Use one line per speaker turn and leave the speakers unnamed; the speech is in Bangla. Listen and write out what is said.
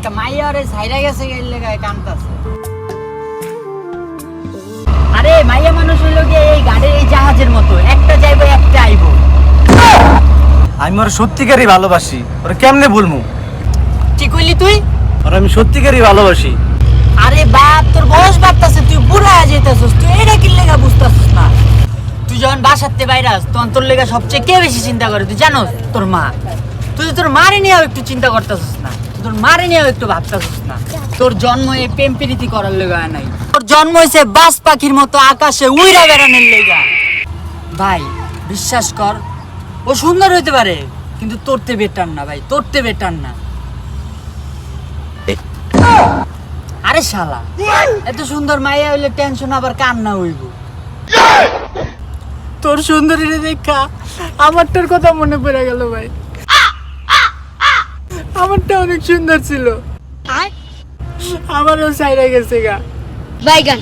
একটা মাইয়া আরে ছাইরা গেছে গেলে গায়ে কানতাছে। আরে মাইয়া মানুষ হইল গিয়ে এই গাড়ির এই জাহাজের মতো, একটা যাইবো একটা আইবো।
আমি ওর সত্যিকারই ভালোবাসি, ওরা কেমনে বলবো?
ঠিক কইলি তুই?
আর আমি সত্যিকারই ভালোবাসি।
আরে বাপ, তোর বয়স বাড়তাছে, তুই বুড়া হয়ে যেতেছিস, তুই এটা কি লেগা বুঝতাছিস না? তুই যখন বাসাতে বাইরাস তখন তোর লেগা সবচেয়ে কে বেশি চিন্তা করে তুই জানোস? তোর মা। তুই তোর মারে নিয়েও একটু চিন্তা করতেছিস না, তোর মারে নিয়েও একটু ভাবতেছিস না। তোর জন্ম এই প্রেম প্রীতি করার লেগা নাই, তোর জন্ম হয়েছে বাস পাখির মতো আকাশে উইরা বেড়ানোর লেগা। ভাই বিশ্বাস কর, ও সুন্দর হইতে পারে কিন্তু তোরতে বেটার না ভাই, তোরতে বেটার না। আরে শালা, এত সুন্দর মাইয়া হইলে টেনশন আবার কান্না হইব। তোর সুন্দরী দেখা আমারটার কথা মনে পড়ে গেল ভাই। আমারটা অনেক সুন্দর ছিল, আমারও সাইরা গেছে গা।
বাইগান।